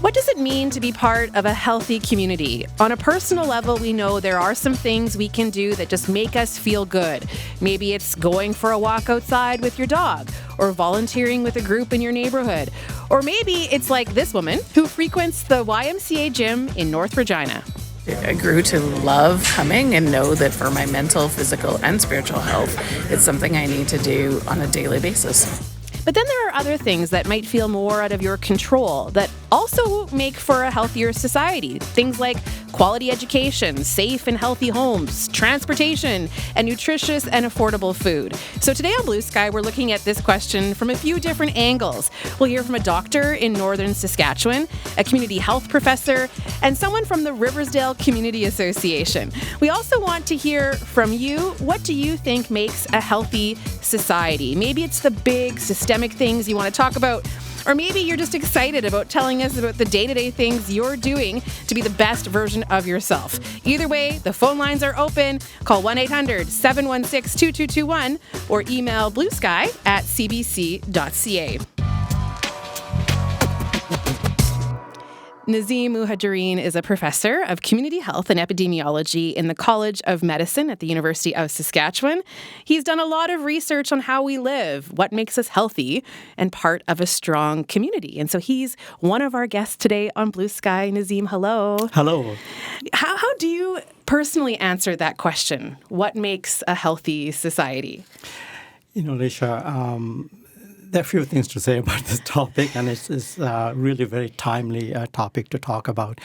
What does it mean to be part of a healthy community? On a personal level, we know there are some things we can do that just make us feel good. Maybe it's going for a walk outside with your dog, or volunteering with a group in your neighborhood. Or maybe it's like this woman who frequents the YMCA gym in North Regina. I grew to love coming and know that for my mental, physical, and spiritual health, it's something I need to do on a daily basis. But then there are other things that might feel more out of your control that also make for a healthier society. Things like quality education, safe and healthy homes, transportation, and nutritious and affordable food. So today on Blue Sky, we're looking at this question from a few different angles. We'll hear from a doctor in northern Saskatchewan, a community health professor, and someone from the Riversdale Community Association. We also want to hear from you. What do you think makes a healthy society? Maybe it's the big systemic things you want to talk about, or maybe you're just excited about telling us about the day-to-day things you're doing to be the best version of yourself. Either way, the phone lines are open. Call 1-800-716-2221 or email bluesky@cbc.ca. Nazim Muhajarine is a professor of community health and epidemiology in the College of Medicine at the University of Saskatchewan. He's done a lot of research on how we live, what makes us healthy, and part of a strong community. And so he's one of our guests today on Blue Sky. Nazim, hello. Hello. How do you personally answer that question? What makes a healthy society? Lisha, there are a few things to say about this topic, and it's really a very timely topic to talk about.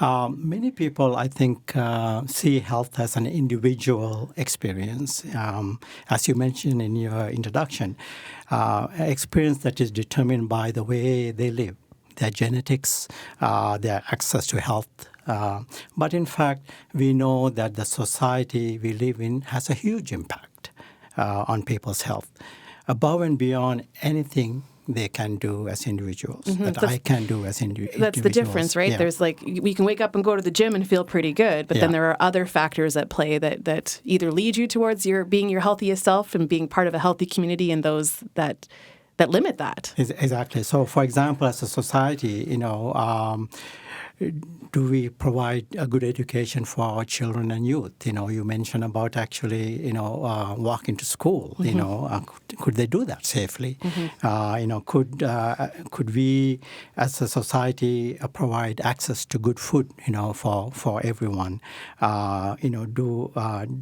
Many people, I think, see health as an individual experience. As you mentioned in your introduction, experience that is determined by the way they live, their genetics, their access to health. But in fact, we know that the society we live in has a huge impact on people's health, above and beyond anything they can do as individuals, I can do as individuals. That's the difference, right? Yeah. There's we can wake up and go to the gym and feel pretty good, but then there are other factors at play that either lead you towards being your healthiest self and being part of a healthy community, and those that limit that. Exactly. So, for example, as a society, do we provide a good education for our children and youth? You mentioned about actually, walking to school. Could they do that safely? Could we, as a society, provide access to good food? For everyone.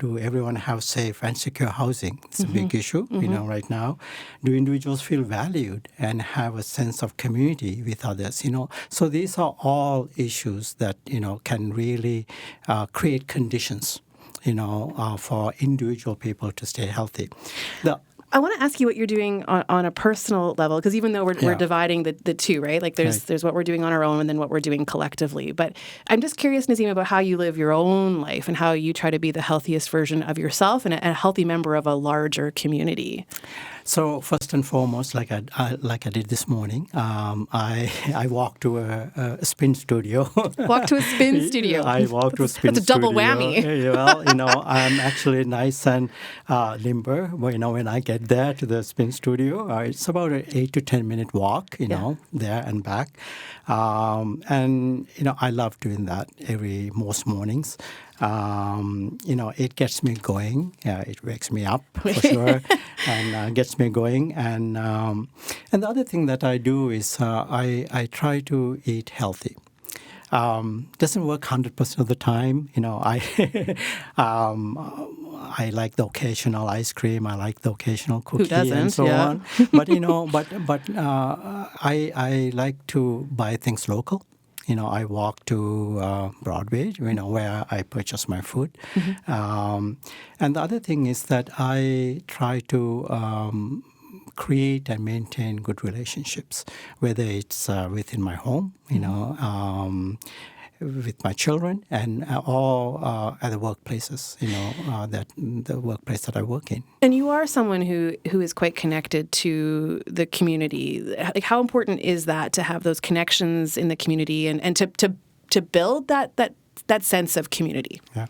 Do everyone have safe and secure housing? It's a big issue. Right now. Do individuals feel valued and have a sense of community with others? So these are all issues that can really create conditions for individual people to stay healthy. I want to ask you what you're doing on a personal level, because even though we're dividing the two, right? There's what we're doing on our own and then what we're doing collectively. But I'm just curious, Nazim, about how you live your own life and how you try to be the healthiest version of yourself and a healthy member of a larger community. So first and foremost, like I did this morning, I walked to a spin studio. Walk to a spin studio. I walked to a spin studio. That's a double whammy. I'm actually nice and limber. When I get there to the spin studio, it's about an 8 to 10 minute walk. There and back, and I love doing that most mornings. It gets me going. It wakes me up for sure, and gets me going. And the other thing that I do is I try to eat healthy. Doesn't work 100% of the time. I like the occasional ice cream. I like the occasional cookie and so on. But I like to buy things local. I walk to Broadway, where I purchase my food. And the other thing is that I try to create and maintain good relationships, whether it's within my home, with my children, and or at the workplaces, that the workplace that I work in. And you are someone who is quite connected to the community. How important is that to have those connections in the community and to build that sense of community? Yeah.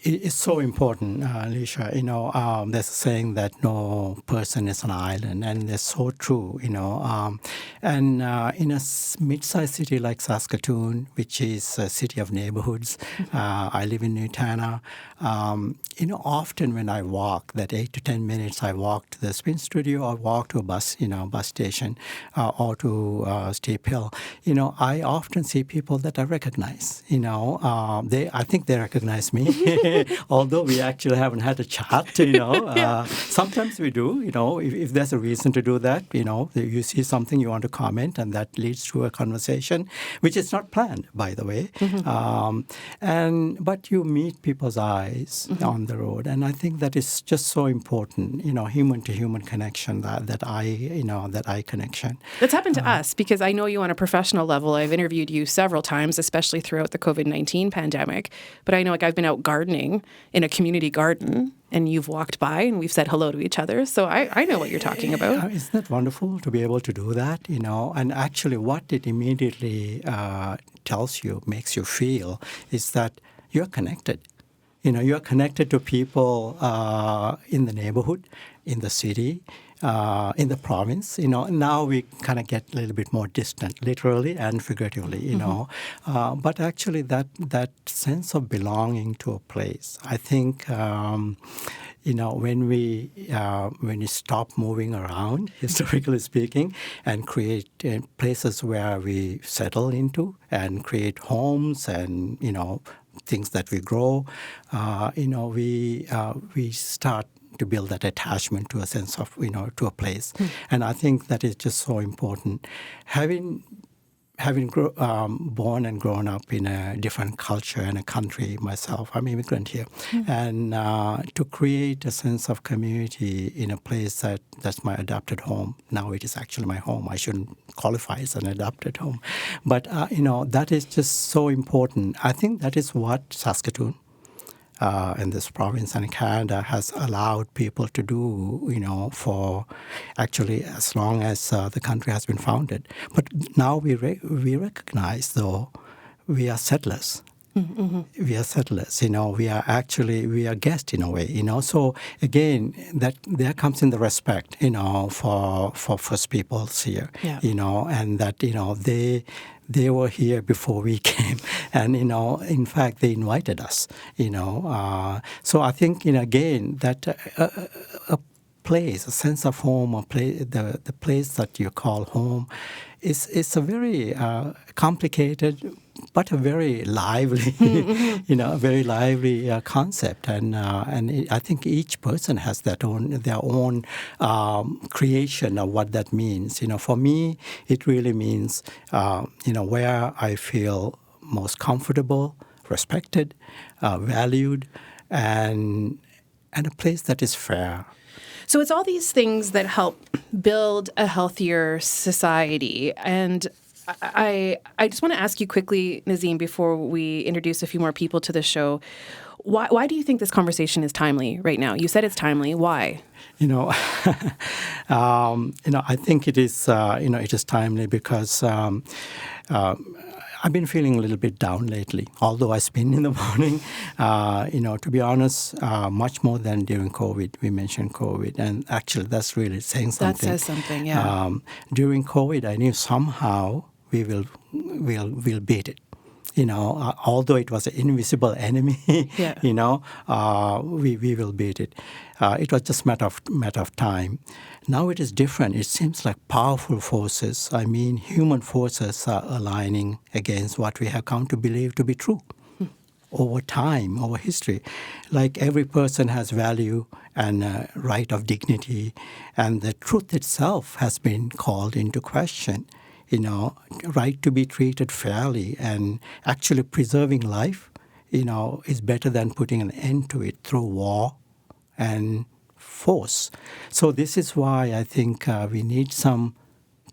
It's so important, Alicia. There's a saying that no person is an island, and it's so true. In a mid-sized city like Saskatoon, which is a city of neighborhoods, I live in Nutana. Often when I walk, that 8 to 10 minutes, I walk to the spin studio or walk to a bus station or to Steep Hill. I often see people that I recognize. I think they recognize me. Although we actually haven't had a chat, sometimes we do, if there's a reason to do that, you see something you want to comment and that leads to a conversation, which is not planned, by the way. But you meet people's eyes on the road. And I think that is just so important, human to human connection, that eye connection. That's happened to us because I know you on a professional level. I've interviewed you several times, especially throughout the COVID-19 pandemic. But I know I've been out gardening in a community garden and you've walked by and we've said hello to each other. So I know what you're talking about. Isn't that wonderful to be able to do that, And actually what it immediately tells you, makes you feel, is that you're connected. You're connected to people in the neighborhood, in the city, in the province. Now we kind of get a little bit more distant, literally and figuratively, But actually that sense of belonging to a place, I think, when we stop moving around, historically speaking, and create places where we settle into and create homes and, things that we grow, we start to build that attachment to a sense of, to a place. And I think that is just so important. Having born and grown up in a different culture and a country myself, I'm an immigrant here, and to create a sense of community in a place that's my adopted home. Now it is actually my home. I shouldn't qualify as an adopted home. But, that is just so important. I think that is what Saskatoon in this province and Canada has allowed people to do, for actually as long as the country has been founded. But now we recognize, though, we are settlers. We are settlers, we are guests in a way, So again, that there comes in the respect, for First Peoples here, and that, they were here before we came, and in fact, they invited us, So I think, again, that a place, a sense of home, the place that you call home, is a very complicated but a very lively, a very lively concept, and I think each person has their own creation of what that means. For me, it really means, where I feel most comfortable, respected, valued, and a place that is fair. So it's all these things that help build a healthier society. And I just want to ask you quickly, Nazim, before we introduce a few more people to the show, why do you think this conversation is timely right now? You said it's timely. Why? I think it is. It is timely because I've been feeling a little bit down lately. Although I spin in the morning, to be honest, much more than during COVID. We mentioned COVID, and actually, that's really saying something. That says something, yeah. During COVID, I knew somehow we'll beat it. Although it was an invisible enemy, we will beat it. It was just matter of time. Now it is different. It seems like powerful forces, human forces are aligning against what we have come to believe to be true. Over time, over history. Like every person has value and a right of dignity, and the truth itself has been called into question. Right to be treated fairly and actually preserving life, is better than putting an end to it through war and force. So this is why I think we need some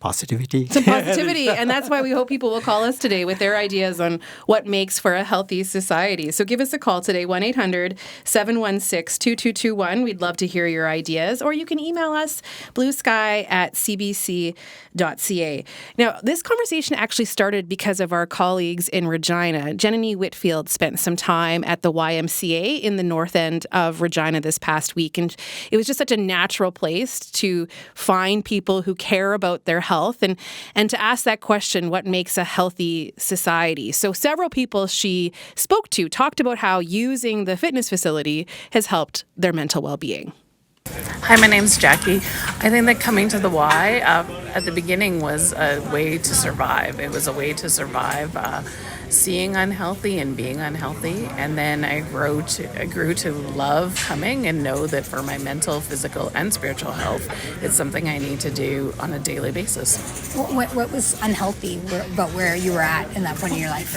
positivity. Some positivity. And that's why we hope people will call us today with their ideas on what makes for a healthy society. So give us a call today, 1-800-716-2221. We'd love to hear your ideas. Or you can email us, bluesky@cbc.ca. Now, this conversation actually started because of our colleagues in Regina. Jenny Whitfield spent some time at the YMCA in the north end of Regina this past week. And it was just such a natural place to find people who care about their health and to ask that question, what makes a healthy society? So several people she spoke to talked about how using the fitness facility has helped their mental well-being. Hi, my name's Jackie. I think that coming to the Y at the beginning was a way to survive. It was a way to survive seeing unhealthy and being unhealthy. And then I grew to love coming and know that for my mental, physical, and spiritual health, it's something I need to do on a daily basis. What was unhealthy about where you were at in that point in your life?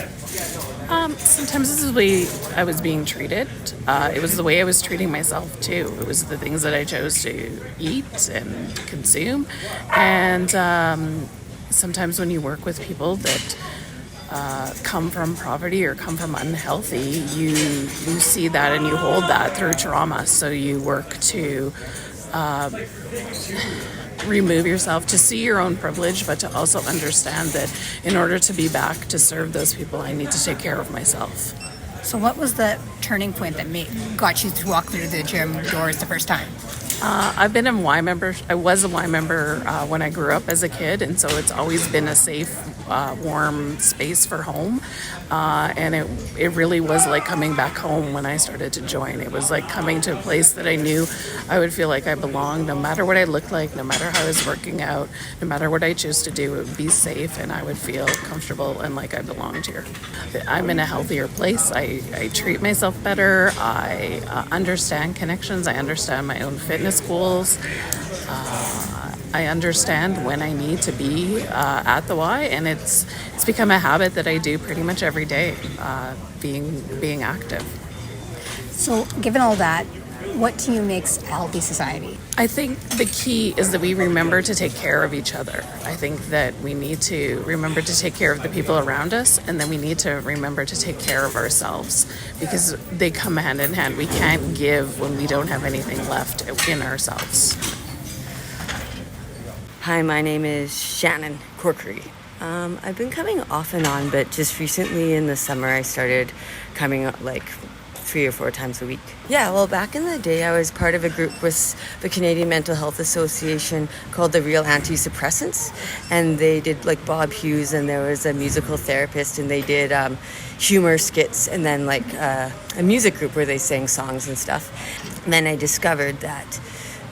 Sometimes this is the way I was being treated. It was the way I was treating myself too. It was the things that I chose to eat and consume. And sometimes when you work with people that come from poverty or come from unhealthy, you see that and you hold that through trauma. So you work to remove yourself, to see your own privilege, but to also understand that in order to be back to serve those people, I need to take care of myself. So what was the turning point that got you to walk through the gym doors the first time? I've been a Y member. I was a Y member when I grew up as a kid, and so it's always been a safe, warm space for home. And it really was like coming back home when I started to join. It was like coming to a place that I knew I would feel like I belonged, no matter what I looked like, no matter how I was working out, no matter what I chose to do, it would be safe, and I would feel comfortable and like I belonged here. I'm in a healthier place. I treat myself better. I understand connections. I understand my own fitness goals. I understand when I need to be at the Y, and it's become a habit that I do pretty much every day, being active. So given all that, what to you makes a healthy society? I think the key is that we remember to take care of each other. I think that we need to remember to take care of the people around us, and then we need to remember to take care of ourselves, because they come hand in hand. We can't give when we don't have anything left in ourselves. Hi, my name is Shannon Corkery. I've been coming off and on, but just recently in the summer I started coming like 3 or 4 times a week. Yeah, well, back in the day I was part of a group with the Canadian Mental Health Association called the Real Anti-Suppressants, and they did like Bob Hughes, and there was a musical therapist, and they did humor skits, and then like a music group where they sang songs and stuff. And then I discovered that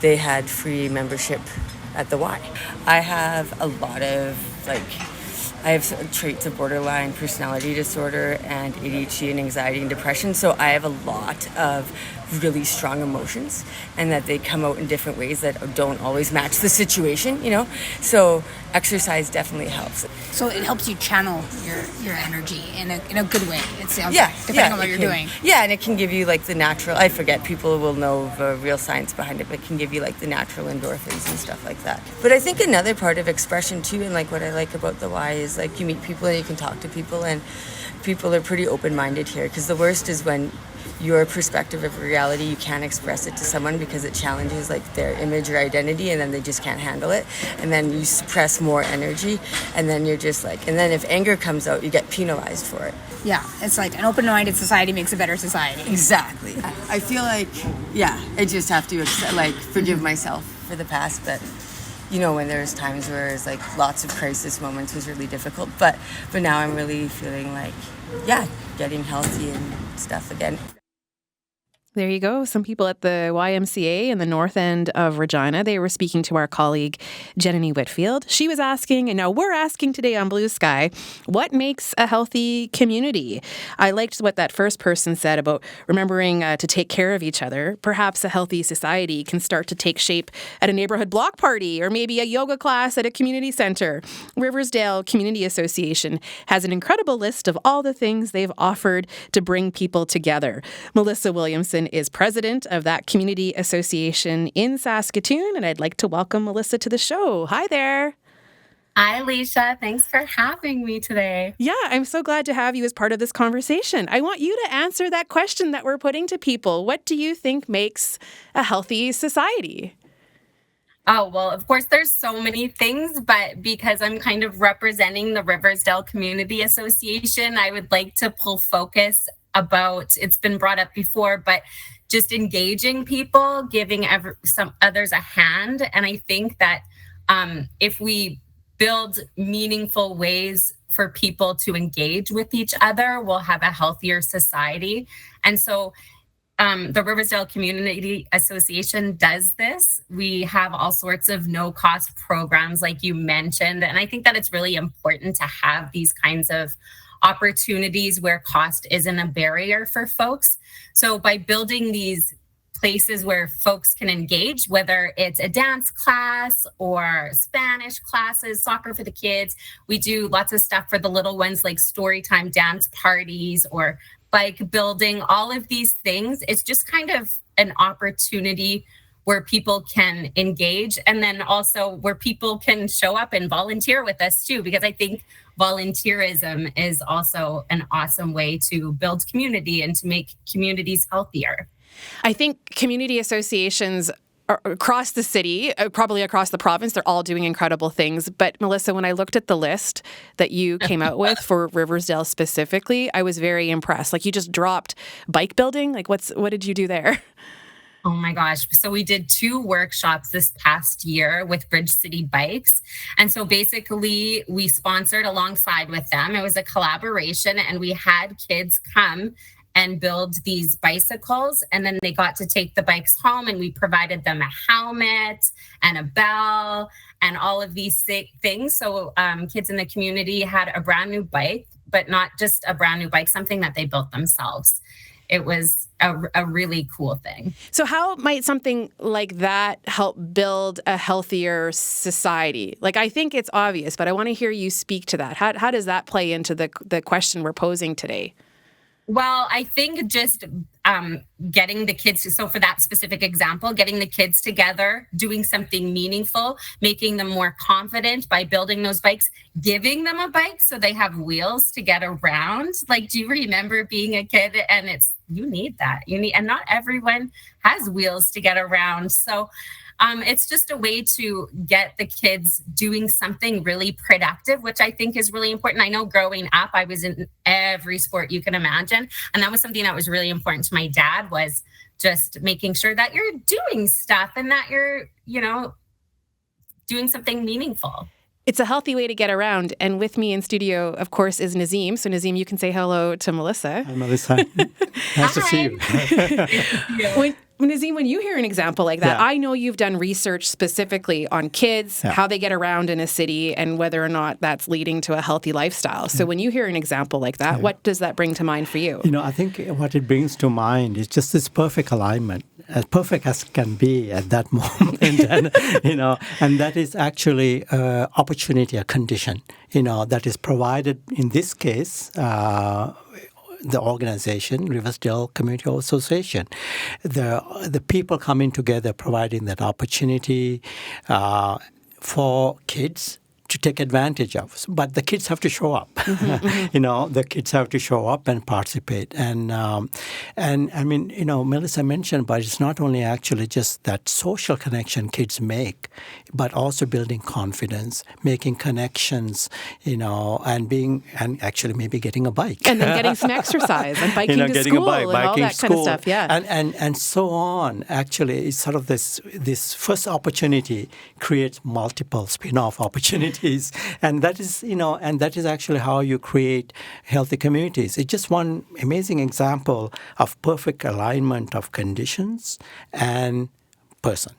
they had free membership at the Y. I have a lot of I have traits of borderline personality disorder and ADHD and anxiety and depression, so I have a lot of really strong emotions, and that they come out in different ways that don't always match the situation, you know? So exercise definitely helps. So it helps you channel your energy in a good way, it sounds Yeah, like, depending on what you're doing. Yeah, and it can give you like the natural, I forget, people will know the real science behind it, but it can give you like the natural endorphins and stuff like that. But I think another part of expression too, and like what I like about the Y is like you meet people and you can talk to people, and people are pretty open-minded here, because the worst is when your perspective of reality, you can't express it to someone because it challenges like their image or identity, and then they just can't handle it, and then you suppress more energy, and then you're just like, and then if anger comes out, you get penalized for it. Yeah, it's like an open-minded society makes a better society. Exactly. I feel like, yeah, I just have to forgive myself for the past, but you know, when there's times where it's like lots of crisis moments was really difficult, but now I'm really feeling like, yeah, getting healthy and stuff again. There you go. Some people at the YMCA in the north end of Regina, they were speaking to our colleague, Jenny Whitfield. She was asking, and now we're asking today on Blue Sky, what makes a healthy community? I liked what that first person said about remembering to take care of each other. Perhaps a healthy society can start to take shape at a neighborhood block party, or maybe a yoga class at a community center. Riversdale Community Association has an incredible list of all the things they've offered to bring people together. Melissa Williamson is president of that community association in Saskatoon, and I'd like to welcome Melissa to the show. Hi there. Hi, Alicia. Thanks for having me today. Yeah, I'm so glad to have you as part of this conversation. I want you to answer that question that we're putting to people. What do you think makes a healthy society? Oh, well, of course, there's so many things, but because I'm kind of representing the Riversdale Community Association, I would like to pull focus about, it's been brought up before, but just engaging people, giving some others a hand. And I think that if we build meaningful ways for people to engage with each other, we'll have a healthier society. And so the Riversdale Community Association does this. We have all sorts of no-cost programs, like you mentioned, and I think that it's really important to have these kinds of opportunities where cost isn't a barrier for folks. So by building these places where folks can engage, whether it's a dance class or Spanish classes, soccer for the kids, we do lots of stuff for the little ones like story time dance parties or bike building, all of these things. It's just kind of an opportunity where people can engage, and then also where people can show up and volunteer with us too, because I think volunteerism is also an awesome way to build community and to make communities healthier. I think community associations across the city, probably across the province, they're all doing incredible things. But Melissa, when I looked at the list that you came out with for Riversdale specifically, I was very impressed. Like, you just dropped bike building. Like, what did you do there? Oh my gosh. So we did 2 workshops this past year with Bridge City Bikes. And so basically we sponsored alongside with them. It was a collaboration, and we had kids come and build these bicycles, and then they got to take the bikes home, and we provided them a helmet and a bell and all of these things. So kids in the community had a brand new bike, but not just a brand new bike, something that they built themselves. It was a really cool thing. So how might something like that help build a healthier society? Like, I think it's obvious, but I want to hear you speak to that. How does that play into the question we're posing today? Well, I think just getting the kids, so for that specific example, getting the kids together, doing something meaningful, making them more confident by building those bikes, giving them a bike so they have wheels to get around. Like, do you remember being a kid? And you need that. And not everyone has wheels to get around. So it's just a way to get the kids doing something really productive, which I think is really important. I know growing up, I was in every sport you can imagine. And that was something that was really important to my dad, was just making sure that you're doing stuff and that you're, doing something meaningful. It's a healthy way to get around. And with me in studio, of course, is Nazim. So Nazim, you can say hello to Melissa. Hi, Melissa. Nice to see you. Nazim, when you hear an example like that, I know you've done research specifically on kids, how they get around in a city, and whether or not that's leading to a healthy lifestyle. So when you hear an example like that, what does that bring to mind for you? I think what it brings to mind is just this perfect alignment, as perfect as can be at that moment. And that is actually opportunity, a condition, that is provided in this case, the organization, Riversdale Community Association, the people coming together, providing that opportunity for kids to take advantage of. But the kids have to show up. The kids have to show up and participate. And I mean, Melissa mentioned, but it's not only actually just that social connection kids make, but also building confidence, making connections, and actually maybe getting a bike. And then getting some exercise and biking to getting school a bike, and all that kind of stuff. Yeah. And so on. Actually, it's sort of this first opportunity creates multiple spin-off opportunities. And that is actually how you create healthy communities. It's just one amazing example of perfect alignment of conditions and person.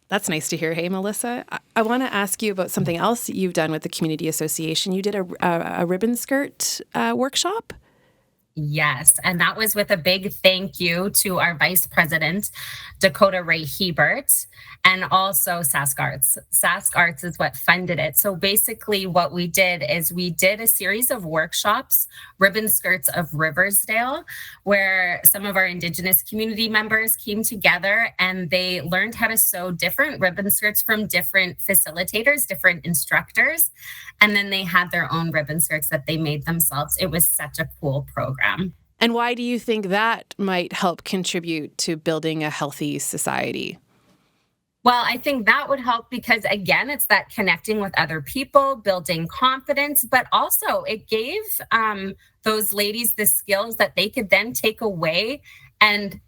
That's nice to hear. Hey, Melissa, I want to ask you about something else you've done with the Community Association. You did a ribbon skirt workshop? Yes, and that was with a big thank you to our Vice President, Dakota Ray Hebert, and also Sask Arts. Sask Arts is what funded it. So basically, what we did is we did a series of workshops, Ribbon Skirts of Riversdale, where some of our Indigenous community members came together and they learned how to sew different ribbon skirts from different facilitators, different instructors. And then they had their own ribbon skirts that they made themselves. It was such a cool program. And why do you think that might help contribute to building a healthy society? Well, I think that would help because, again, it's that connecting with other people, building confidence, but also it gave those ladies the skills that they could then take away, and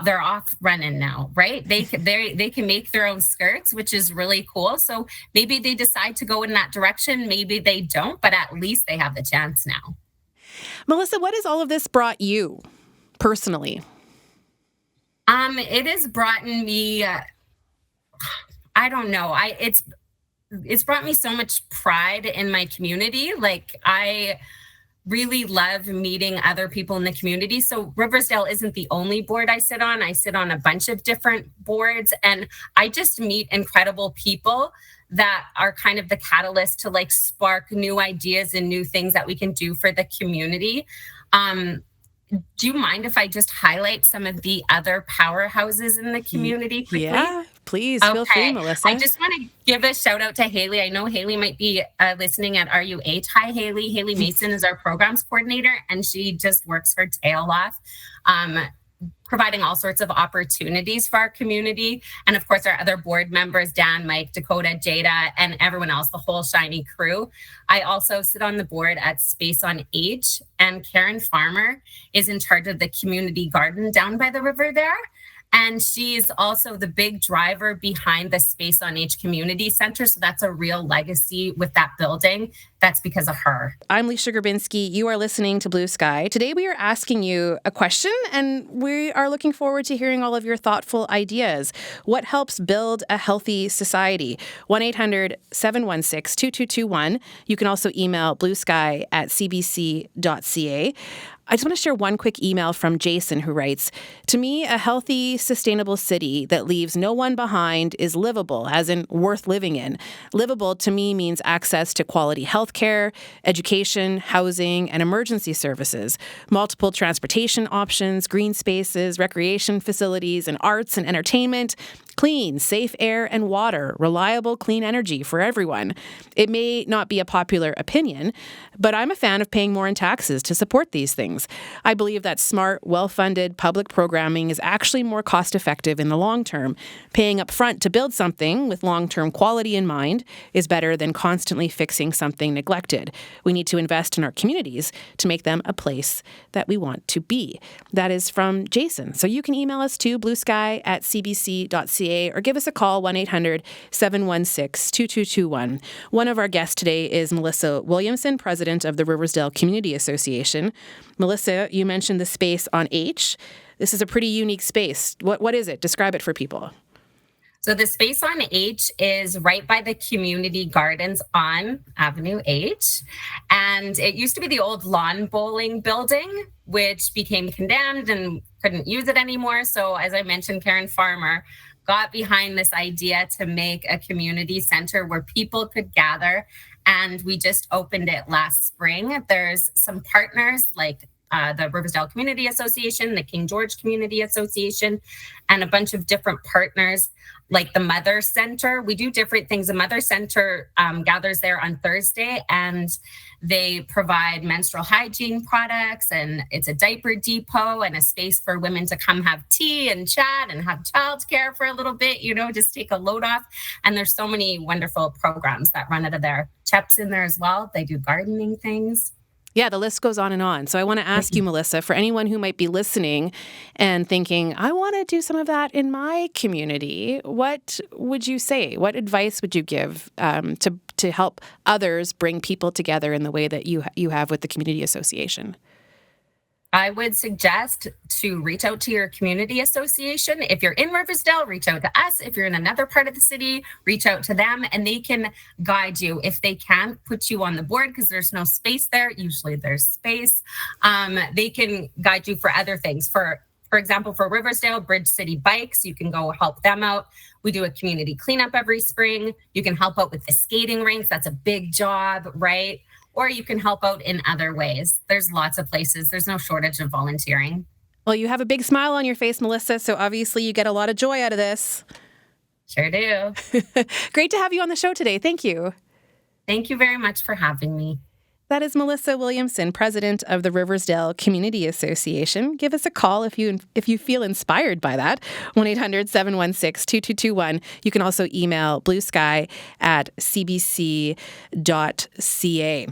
they're off running now, right? They can make their own skirts, which is really cool. So maybe they decide to go in that direction. Maybe they don't, but at least they have the chance now. Melissa, what has all of this brought you personally? It has brought me, I don't know. It's brought me so much pride in my community. Like, I really love meeting other people in the community. So Riversdale isn't the only board I sit on. I sit on a bunch of different boards, and I just meet incredible people that are kind of the catalyst to like spark new ideas and new things that we can do for the community. Do you mind if I just highlight some of the other powerhouses in the community quickly? Yeah, please feel free, Melissa. I just want to give a shout out to Haley. I know Haley might be listening at RUH. Hi, Haley. Haley Mason is our programs coordinator, and she just works her tail off, providing all sorts of opportunities for our community. And of course, our other board members, Dan, Mike, Dakota, Jada, and everyone else, the whole Shiny crew. I also sit on the board at Space on H, and Karen Farmer is in charge of the community garden down by the river there. And she's also the big driver behind the Space on H Community Center. So that's a real legacy with that building. That's because of her. I'm Leisha Grabinski. You are listening to Blue Sky. Today we are asking you a question, and we are looking forward to hearing all of your thoughtful ideas. What helps build a healthy society? 1-800-716-2221. You can also email bluesky@cbc.ca. I just want to share one quick email from Jason, who writes, "To me, a healthy, sustainable city that leaves no one behind is livable, as in worth living in. Livable to me means access to quality healthcare, education, housing, and emergency services, multiple transportation options, green spaces, recreation facilities, and arts and entertainment, clean, safe air and water, reliable, clean energy for everyone. It may not be a popular opinion, but I'm a fan of paying more in taxes to support these things. I believe that smart, well-funded public programming is actually more cost-effective in the long term. Paying up front to build something with long-term quality in mind is better than constantly fixing something neglected. We need to invest in our communities to make them a place that we want to be." That is from Jason. So you can email us to bluesky@cbc.ca or give us a call, 1-800-716-2221. One of our guests today is Melissa Williamson, president of the Riversdale Community Association. Melissa, you mentioned the Space on H. This is a pretty unique space. What is it? Describe it for people. So the Space on H is right by the community gardens on Avenue H. And it used to be the old lawn bowling building, which became condemned and couldn't use it anymore. So as I mentioned, Karen Farmer got behind this idea to make a community center where people could gather. And we just opened it last spring. There's some partners like the Riversdale Community Association, the King George Community Association, and a bunch of different partners like the Mother Center. We do different things. The Mother Center gathers there on Thursday, and they provide menstrual hygiene products, and it's a diaper depot and a space for women to come have tea and chat and have childcare for a little bit, just take a load off. And there's so many wonderful programs that run out of there. CHEP's in there as well. They do gardening things. Yeah, the list goes on and on. So I want to ask you, Melissa, for anyone who might be listening and thinking, I want to do some of that in my community, what would you say? What advice would you give to help others bring people together in the way that you have with the community association? I would suggest to reach out to your community association. If you're in Riversdale, reach out to us. If you're in another part of the city, reach out to them and they can guide you. If they can't put you on the board because there's no space there, usually there's space, they can guide you for other things. For example, for Riversdale, Bridge City Bikes, you can go help them out. We do a community cleanup every spring. You can help out with the skating rinks. That's a big job, right? Or you can help out in other ways. There's lots of places. There's no shortage of volunteering. Well, you have a big smile on your face, Melissa, so obviously you get a lot of joy out of this. Sure do. Great to have you on the show today. Thank you. Thank you very much for having me. That is Melissa Williamson, president of the Riversdale Community Association. Give us a call if you feel inspired by that. 1-800-716-2221. You can also email bluesky@cbc.ca.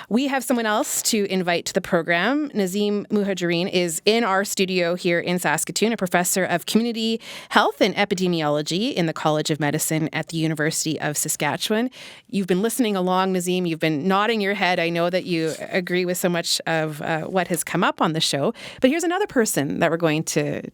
We have someone else to invite to the program. Nazim Muhajirin is in our studio here in Saskatoon, a professor of community health and epidemiology in the College of Medicine at the University of Saskatchewan. You've been listening along, Nazim. You've been nodding your head. I know that you agree with so much of what has come up on the show. But here's another person that we're going to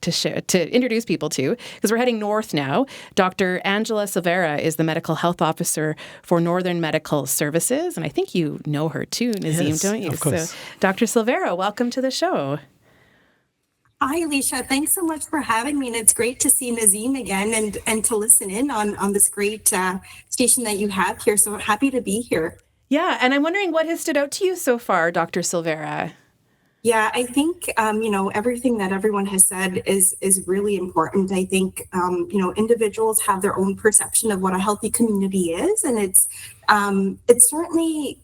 introduce people to, because we're heading north now. Dr. Angela Silvera is the medical health officer for Northern Medical Services. And I think you know her too, Nazim, Yes, don't you? of course. So, Dr. Silvera, welcome to the show. Hi, Alicia. Thanks so much for having me. And it's great to see Nazim again and to listen in on this great station that you have here. So happy to be here. Yeah, and I'm wondering what has stood out to you so far, Dr. Silvera. Yeah, I think, everything that everyone has said is really important. I think, individuals have their own perception of what a healthy community is. And it's certainly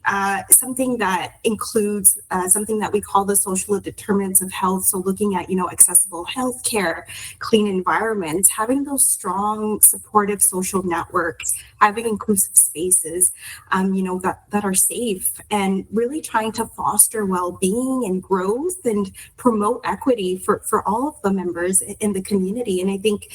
something that includes something that we call the social determinants of health. So looking at, accessible healthcare, clean environments, having those strong, supportive social networks, having inclusive spaces, that are safe, and really trying to foster well-being and growth and promote equity for all of the members in the community. And I think,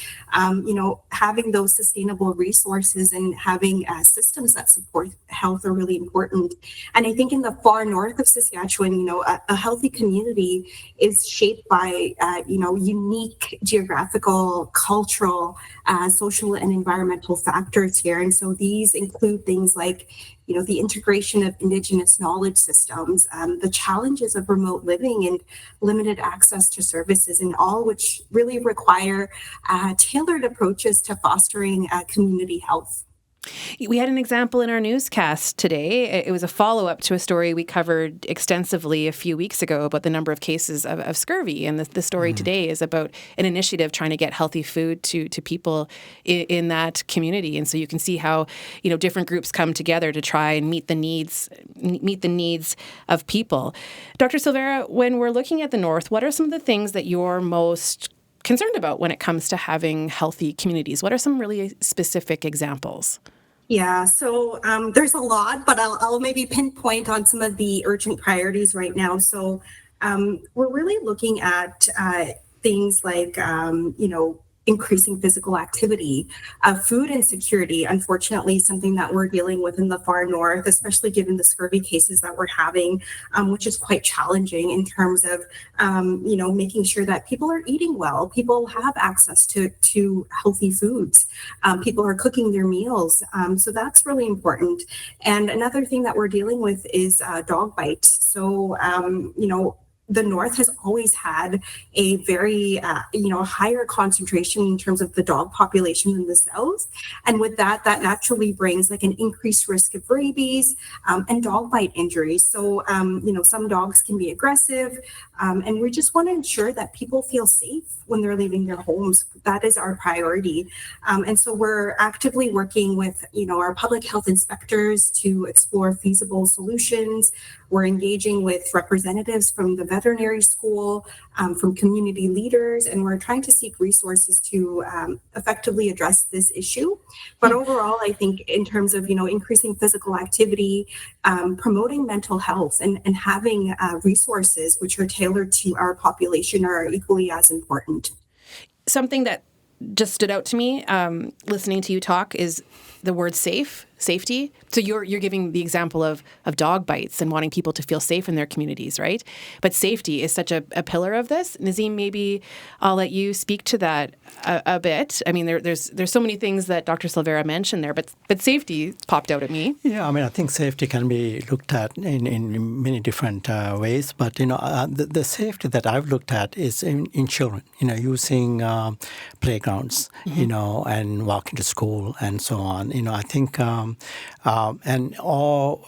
having those sustainable resources and having systems that support health are really important. And I think in the far north of Saskatchewan, a healthy community is shaped by, unique geographical, cultural, social, and environmental factors here. And so these include things like, the integration of Indigenous knowledge systems, the challenges of remote living and limited access to services, and all which really require tailored approaches to fostering community health. We had an example in our newscast today. It was a follow-up to a story we covered extensively a few weeks ago about the number of cases of scurvy. And the story today is about an initiative trying to get healthy food to people in that community. And so you can see how, different groups come together to try and meet the needs of people. Dr. Silvera, when we're looking at the North, what are some of the things that you're most concerned about when it comes to having healthy communities? What are some really specific examples? Yeah, so there's a lot, but I'll maybe pinpoint on some of the urgent priorities right now. So we're really looking at things like, increasing physical activity, food insecurity, unfortunately, something that we're dealing with in the far north, especially given the scurvy cases that we're having, which is quite challenging in terms of, making sure that people are eating well, people have access to healthy foods, people are cooking their meals. So that's really important. And another thing that we're dealing with is dog bites. So, the North has always had a very, higher concentration in terms of the dog population than the South. And with that naturally brings like an increased risk of rabies and dog bite injuries. So, some dogs can be aggressive, and we just want to ensure that people feel safe when they're leaving their homes. That is our priority. And so we're actively working with, our public health inspectors to explore feasible solutions. We're engaging with representatives from the veterinary school, from community leaders, and we're trying to seek resources to effectively address this issue. But overall, I think in terms of, increasing physical activity, promoting mental health, and having resources which are tailored to our population are equally as important. Something that just stood out to me listening to you talk is the word safe. safety. So you're giving the example of dog bites and wanting people to feel safe in their communities, right? But safety is such a pillar of this. Nazim, maybe I'll let you speak to that a bit. I mean, there's so many things that Dr. Silvera mentioned there, but safety popped out at me. Yeah, I mean, I think safety can be looked at in many different ways. But, the safety that I've looked at is in children, using playgrounds, and walking to school and so on. I think, and all,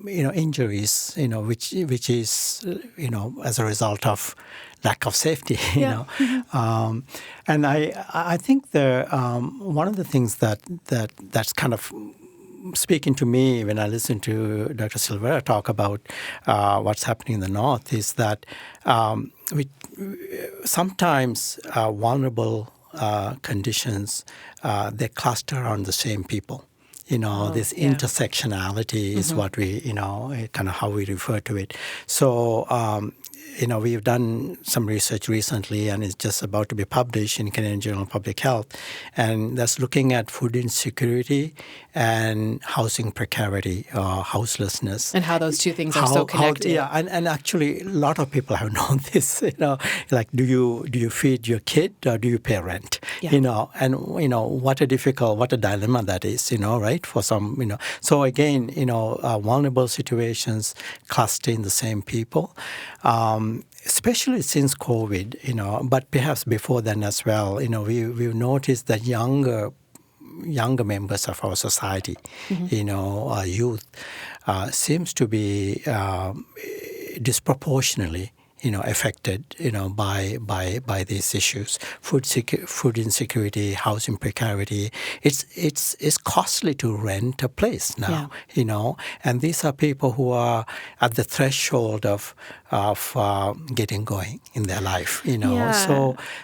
injuries, which is, as a result of lack of safety, and I think one of the things that's kind of speaking to me when I listen to Dr. Silvera talk about what's happening in the North is that we sometimes vulnerable conditions, they cluster around the same people. This intersectionality is what we, kind of how we refer to it. So, we've done some research recently, and it's just about to be published in Canadian Journal of Public Health, and that's looking at food insecurity and housing precarity or houselessness. And how those two things are so connected. And actually, a lot of people have known this. Like do you feed your kid or do you pay rent? Yeah. And what a dilemma that is. Right, for some. So again, vulnerable situations cluster in the same people. Especially since COVID, but perhaps before then as well, we've noticed that younger members of our society, youth, seems to be disproportionately, affected, by these issues. Food insecurity, housing precarity. It's costly to rent a place now, and these are people who are at the threshold of getting going in their life,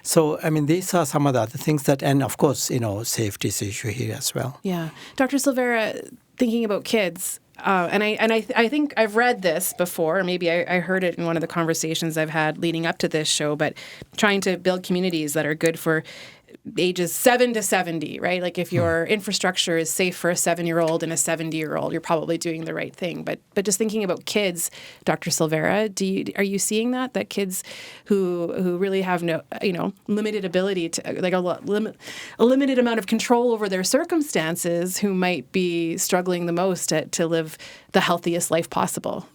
So I mean, these are some of the other things and of course, safety is an issue here as well. Yeah, Dr. Silvera, thinking about kids. And I think I've read this before, or maybe I heard it in one of the conversations I've had leading up to this show, but trying to build communities that are good for ages 7 to 70, right? Like if your infrastructure is safe for a 7-year-old and a 70-year-old, you're probably doing the right thing. But just thinking about kids, Dr. Silvera, are you seeing that kids who really have no, limited ability to, like a limited amount of control over their circumstances, who might be struggling the most to live the healthiest life possible?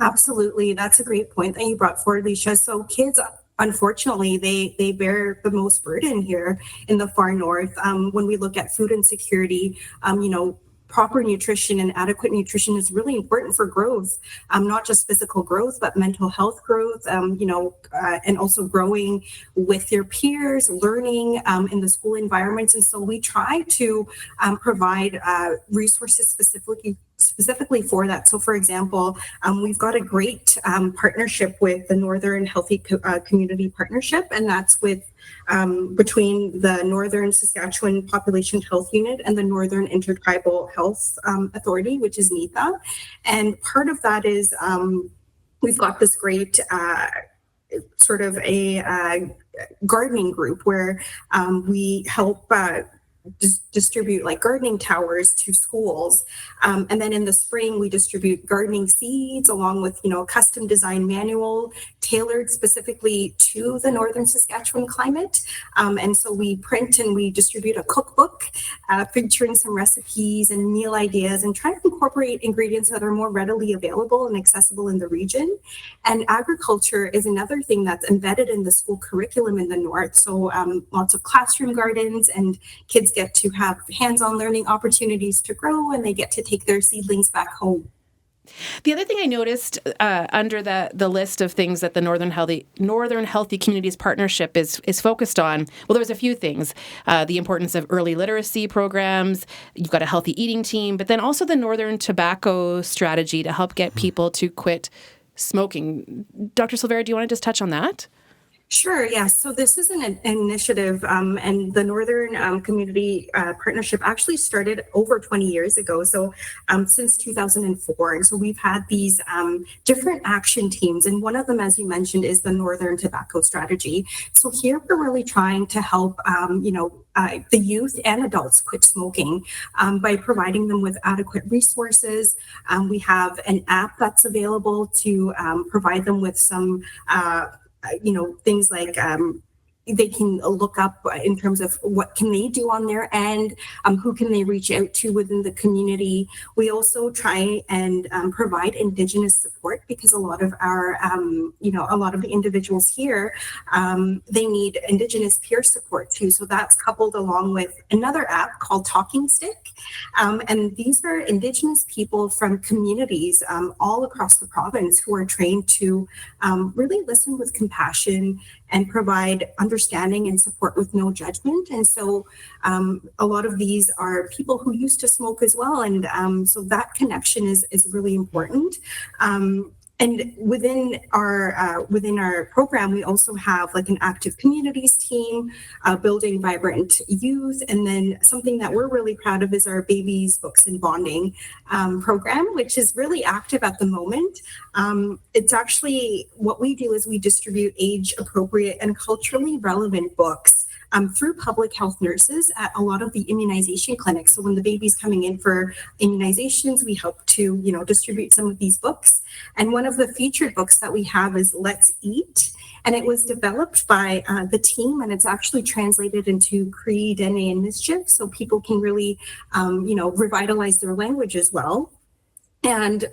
Absolutely. That's a great point that you brought forward, Alicia. So kids, unfortunately, they bear the most burden here in the far north. When we look at food insecurity, proper nutrition and adequate nutrition is really important for growth, not just physical growth, but mental health growth, and also growing with your peers, learning in the school environments. And so we try to provide resources specifically for that. So for example, we've got a great partnership with the Northern Healthy Community Partnership, and that's with between the Northern Saskatchewan Population Health Unit and the Northern Intertribal Health Authority, which is NEPA. And part of that is we've got this great sort of a gardening group where we help distribute like gardening towers to schools, and then in the spring we distribute gardening seeds along with a custom design manual tailored specifically to the northern Saskatchewan climate, and so we print and we distribute a cookbook featuring some recipes and meal ideas and try to incorporate ingredients that are more readily available and accessible in the region. And agriculture is another thing that's embedded in the school curriculum in the north, so lots of classroom gardens, and kids get to have hands-on learning opportunities to grow, and they get to take their seedlings back home. The other thing I noticed under the list of things that the Northern Healthy Communities Partnership is focused on, well, there's a few things. The importance of early literacy programs, you've got a healthy eating team, but then also the Northern Tobacco Strategy to help get people to quit smoking. Dr. Silvera, do you want to just touch on that? Sure, yes. So this is an initiative, and the Northern Community Partnership actually started over 20 years ago, so since 2004. And so we've had these different action teams, and one of them, as you mentioned, is the Northern Tobacco Strategy. So here we're really trying to help, the youth and adults quit smoking by providing them with adequate resources. We have an app that's available to provide them with some things like they can look up in terms of what can they do on their end, who can they reach out to within the community. We also try and provide Indigenous support because a lot of our, a lot of the individuals here, they need Indigenous peer support too. So that's coupled along with another app called Talking Stick. And these are Indigenous people from communities all across the province who are trained to really listen with compassion and provide understanding and support with no judgment. And so a lot of these are people who used to smoke as well. And so that connection is really important. And within our program, we also have like an active communities team, building vibrant youth, and then something that we're really proud of is our Babies, Books, and Bonding program, which is really active at the moment. It's actually what we do is we distribute age-appropriate and culturally relevant books through public health nurses at a lot of the immunization clinics. So when the baby's coming in for immunizations, we help to, distribute some of these books. And one of the featured books that we have is Let's Eat. And it was developed by the team, and it's actually translated into Cree, Dene, and Mischief, so people can really, revitalize their language as well. And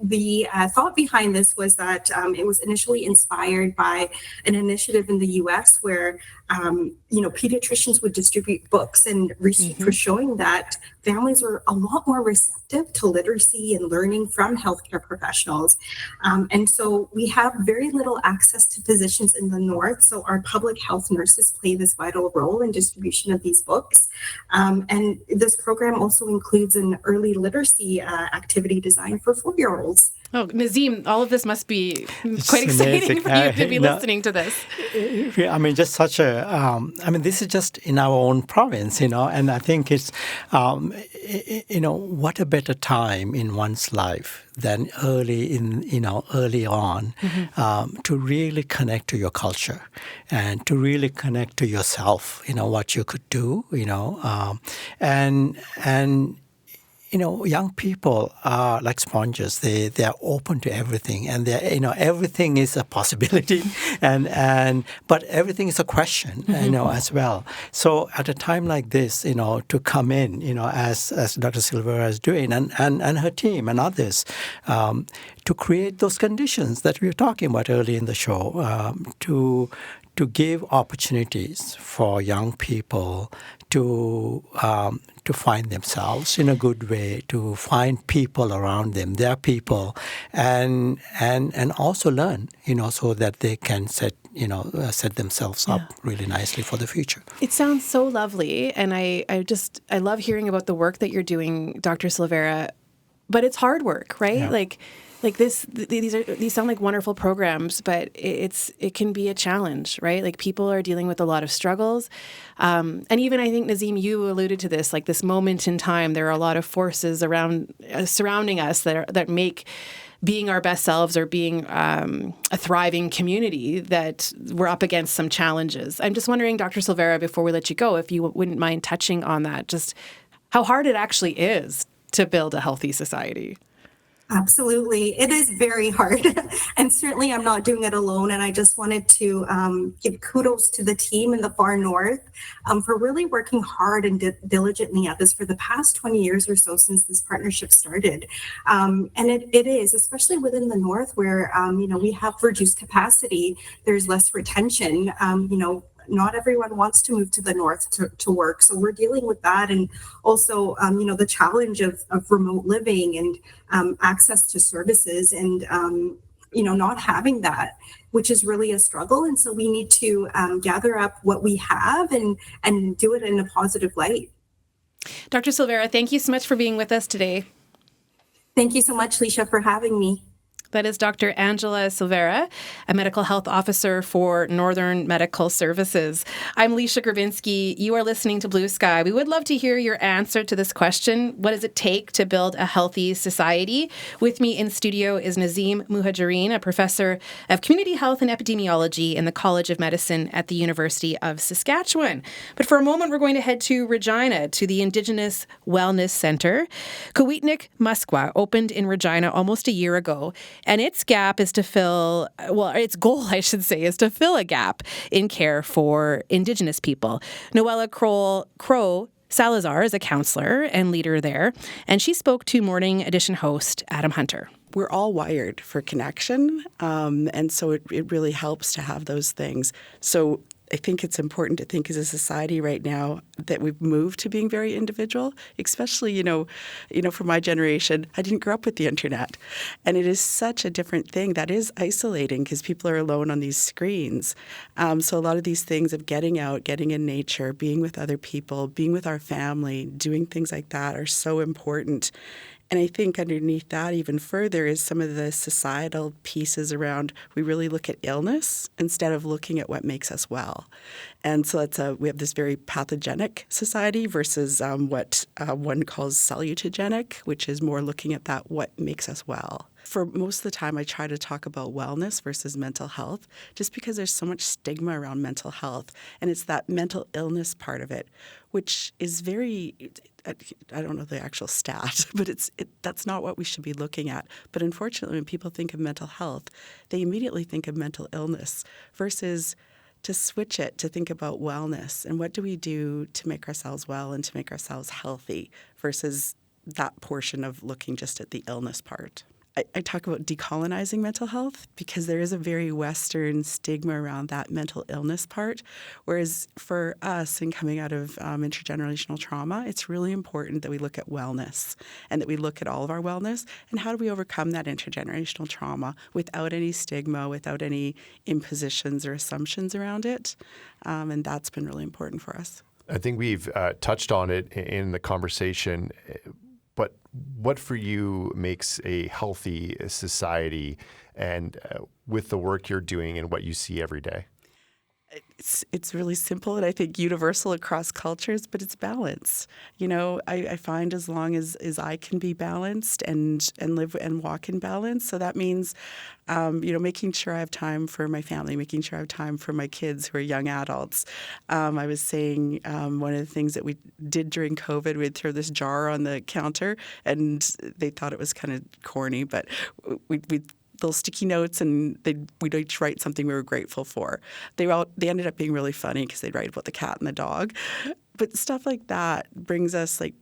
the thought behind this was that it was initially inspired by an initiative in the US where, pediatricians would distribute books, and research was showing that families were a lot more receptive to literacy and learning from healthcare professionals. And so we have very little access to physicians in the North. So our public health nurses play this vital role in distribution of these books. And this program also includes an early literacy activity designed for 4-year-olds. Oh, Nazim, all of this must be quite exciting for you to be listening to this. I mean, just such a, this is just in our own province, and I think it's, what a better time in one's life than early on to really connect to your culture and to really connect to yourself, what you could do, and young people are like sponges. They are open to everything, and everything is a possibility, but everything is a question, as well. So at a time like this, to come in, as Dr. Silvera is doing, and her team and others, to create those conditions that we were talking about early in the show, to give opportunities for young people to find themselves in a good way, to find people around them, their people, and also learn, so that they can set themselves up really nicely for the future. It sounds so lovely, and I love hearing about the work that you're doing, Dr. Silvera. But it's hard work, right? Yeah. Like these sound like wonderful programs, but it can be a challenge, right? Like people are dealing with a lot of struggles, and even I think Nazim, you alluded to this, like this moment in time. There are a lot of forces around surrounding us that make being our best selves or being a thriving community that we're up against some challenges. I'm just wondering, Dr. Silvera, before we let you go, if you wouldn't mind touching on that, just how hard it actually is to build a healthy society. Absolutely. It is very hard. And certainly I'm not doing it alone. And I just wanted to give kudos to the team in the far north for really working hard and diligently at this for the past 20 years or so since this partnership started. And it is, especially within the north where, we have reduced capacity, there's less retention, not everyone wants to move to the north to work. So we're dealing with that. And also, the challenge of remote living and access to services and, not having that, which is really a struggle. And so we need to gather up what we have and do it in a positive light. Dr. Silvera, thank you so much for being with us today. Thank you so much, Leisha, for having me. That is Dr. Angela Silvera, a medical health officer for Northern Medical Services. I'm Leisha Grabinski. You are listening to Blue Sky. We would love to hear your answer to this question. What does it take to build a healthy society? With me in studio is Nazim Muhajarine, a professor of community health and epidemiology in the College of Medicine at the University of Saskatchewan. But for a moment, we're going to head to Regina, to the Indigenous Wellness Centre. Kawitnik Muskwa opened in Regina almost a year ago. And its gap is to fill, its goal, I should say, is to fill a gap in care for Indigenous people. Noella Crow Salazar is a counselor and leader there, and she spoke to Morning Edition host Adam Hunter. We're all wired for connection, and so it really helps to have those things. So I think it's important to think as a society right now that we've moved to being very individual, especially, for my generation. I didn't grow up with the internet. And it is such a different thing that is isolating because people are alone on these screens. So a lot of these things of getting out, getting in nature, being with other people, being with our family, doing things like that are so important. And I think underneath that even further is some of the societal pieces around we really look at illness instead of looking at what makes us well. And so we have this very pathogenic society versus what one calls salutogenic, which is more looking at that what makes us well. For most of the time, I try to talk about wellness versus mental health just because there's so much stigma around mental health. And it's that mental illness part of it, which is very, I don't know the actual stat, but that's not what we should be looking at. But unfortunately, when people think of mental health, they immediately think of mental illness versus to switch it to think about wellness and what do we do to make ourselves well and to make ourselves healthy versus that portion of looking just at the illness part. I talk about decolonizing mental health because there is a very Western stigma around that mental illness part, whereas for us in coming out of intergenerational trauma, it's really important that we look at wellness and that we look at all of our wellness and how do we overcome that intergenerational trauma without any stigma, without any impositions or assumptions around it, and that's been really important for us. I think we've touched on it in the conversation. But what for you makes a healthy society and with the work you're doing and what you see every day? It's really simple and I think universal across cultures, but it's balance. I find as long as I can be balanced and live and walk in balance. So that means, making sure I have time for my family, making sure I have time for my kids who are young adults. I was saying one of the things that we did during COVID, we'd throw this jar on the counter and they thought it was kind of corny, but we'd little sticky notes, and we'd each write something we were grateful for. They ended up being really funny because they'd write about the cat and the dog. But stuff like that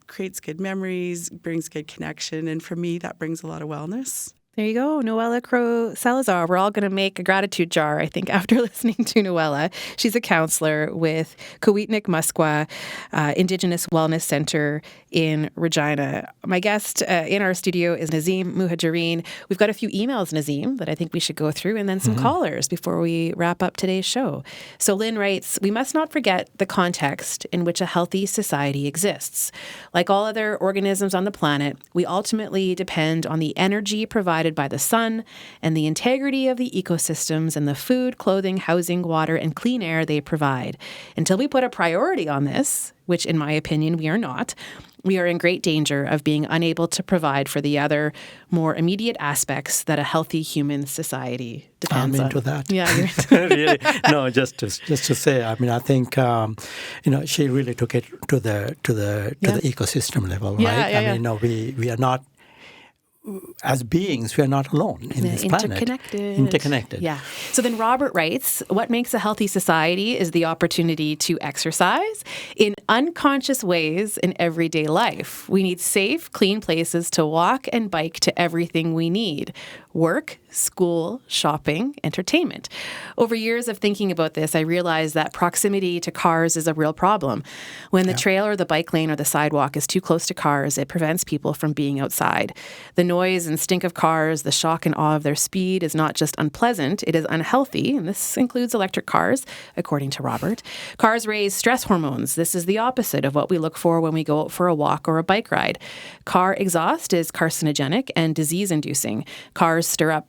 creates good memories, brings good connection, and for me, that brings a lot of wellness. There you go, Noella Crow Salazar. We're all going to make a gratitude jar, I think, after listening to Noella. She's a counselor with Kawitnik Muskwa Indigenous Wellness Centre in Regina. My guest in our studio is Nazim Muhajarine. We've got a few emails, Nazim, that I think we should go through, and then some callers before we wrap up today's show. So Lynn writes, we must not forget the context in which a healthy society exists. Like all other organisms on the planet, we ultimately depend on the energy provided by the sun and the integrity of the ecosystems and the food, clothing, housing, water, and clean air they provide. Until we put a priority on this, which in my opinion we are not, we are in great danger of being unable to provide for the other more immediate aspects that a healthy human society depends on. I'm into that. Yeah, you're really. No, just to say. I mean, I think she really took it to the ecosystem level, right? Yeah. I mean, we are not. As beings, we are not alone in this planet. Interconnected. Yeah. So then Robert writes, what makes a healthy society is the opportunity to exercise in unconscious ways in everyday life. We need safe, clean places to walk and bike to everything we need. Work, school, shopping, entertainment. Over years of thinking about this, I realized that proximity to cars is a real problem. When the trail or the bike lane or the sidewalk is too close to cars, it prevents people from being outside. The noise and stink of cars, the shock and awe of their speed is not just unpleasant, it is unhealthy, and this includes electric cars, according to Robert. Cars raise stress hormones. This is the opposite of what we look for when we go out for a walk or a bike ride. Car exhaust is carcinogenic and disease-inducing. Cars stir up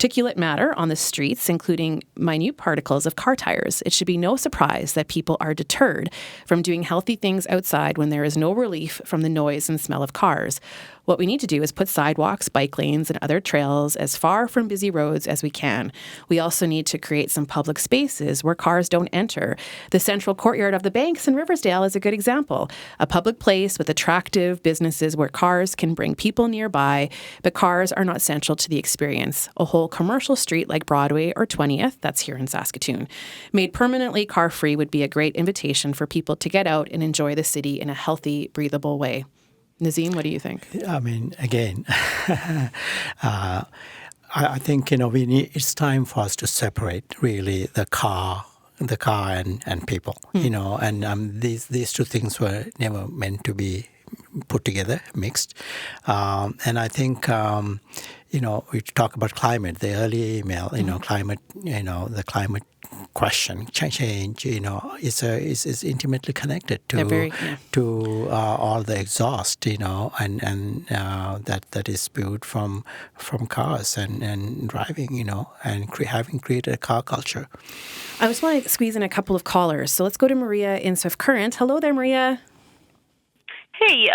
particulate matter on the streets, including minute particles of car tires. It should be no surprise that people are deterred from doing healthy things outside when there is no relief from the noise and smell of cars. What we need to do is put sidewalks, bike lanes, and other trails as far from busy roads as we can. We also need to create some public spaces where cars don't enter. The central courtyard of the banks in Riversdale is a good example. A public place with attractive businesses where cars can bring people nearby, but cars are not central to the experience. A whole commercial street like Broadway or 20th, that's here in Saskatoon, made permanently car-free would be a great invitation for people to get out and enjoy the city in a healthy, breathable way. Nazim, what do you think? I mean, again, I think, it's time for us to separate really the car and people, and these two things were never meant to be put together, mixed. And I think, we talk about climate, the early email, climate, the climate question, change, is intimately connected to all the exhaust, and that is spewed from cars and driving, and having created a car culture. I just want to squeeze in a couple of callers. So let's go to Maria in Swift Current. Hello there, Maria. Hey,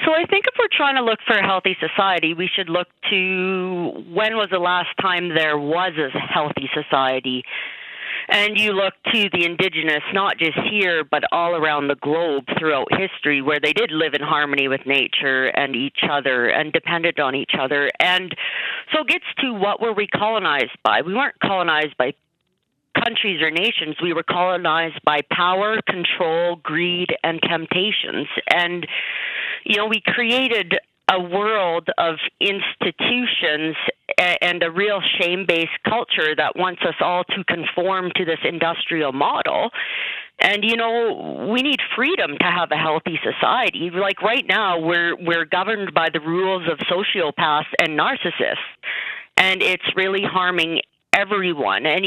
so I think if we're trying to look for a healthy society, we should look to when was the last time there was a healthy society. And you look to the Indigenous, not just here, but all around the globe throughout history, where they did live in harmony with nature and each other and depended on each other. And so it gets to what were we colonized by? We weren't colonized by countries or nations. We were colonized by power, control, greed, and temptations. And, we created a world of institutions and a real shame-based culture that wants us all to conform to this industrial model. And, we need freedom to have a healthy society. Like right now, we're governed by the rules of sociopaths and narcissists, and it's really harming everyone. And,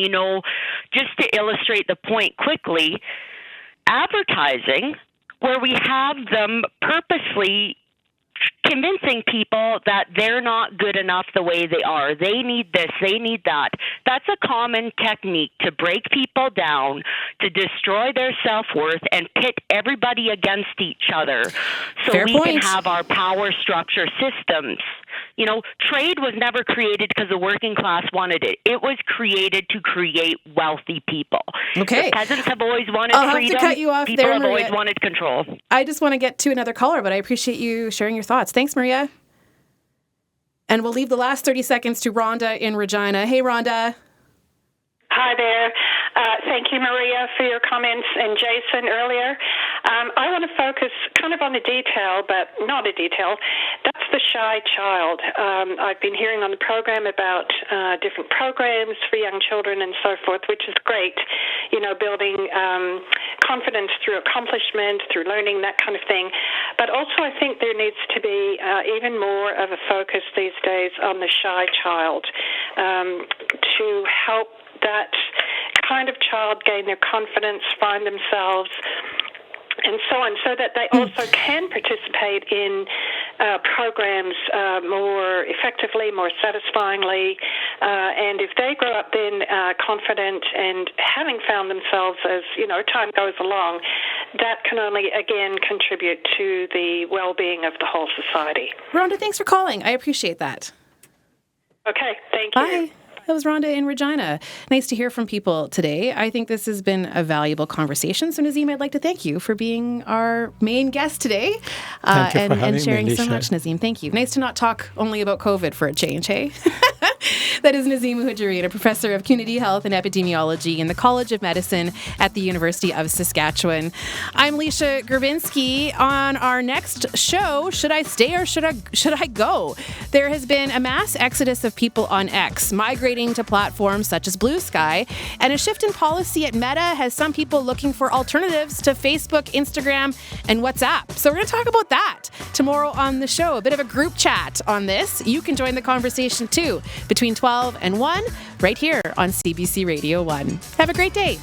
just to illustrate the point quickly, advertising, where we have them purposely convincing people that they're not good enough the way they are. They need this, they need that. That's a common technique to break people down, to destroy their self-worth, and pit everybody against each other so Fair we point. can have our power structure systems. Trade was never created because the working class wanted it. It was created to create wealthy people. Okay. The peasants have always wanted I'll freedom. have to cut you off People there, have Maria. always wanted control. I just want to get to another caller, but I appreciate you sharing your thoughts. Thanks, Maria. And we'll leave the last 30 seconds to Rhonda in Regina. Hey, Rhonda. Hi there. Thank you, Maria, for your comments, and Jason earlier. I want to focus kind of on a detail, but not a detail. That's the shy child. I've been hearing on the program about different programs for young children and so forth, which is great, building confidence through accomplishment, through learning, that kind of thing. But also I think there needs to be even more of a focus these days on the shy child to help that kind of child gain their confidence, find themselves, and so on, so that they also can participate in programs more effectively, more satisfyingly. And if they grow up then confident and having found themselves as, time goes along, that can only, again, contribute to the well-being of the whole society. Rhonda, thanks for calling. I appreciate that. Okay, thank you. Bye. That was Rhonda in Regina. Nice to hear from people today. I think this has been a valuable conversation. So, Nazim, I'd like to thank you for being our main guest today and sharing so much, Nazim. Thank you. Nice to not talk only about COVID for a change, hey? That is Nazim Hujjareen, a professor of community health and epidemiology in the College of Medicine at the University of Saskatchewan. I'm Leisha Gerbinski. On our next show, should I stay or should I go? There has been a mass exodus of people on X, migrating to platforms such as Blue Sky, and a shift in policy at Meta has some people looking for alternatives to Facebook, Instagram, and WhatsApp. So we're going to talk about that tomorrow on the show. A bit of a group chat on this. You can join the conversation too between 12 and 1 right here on CBC Radio 1. Have a great day.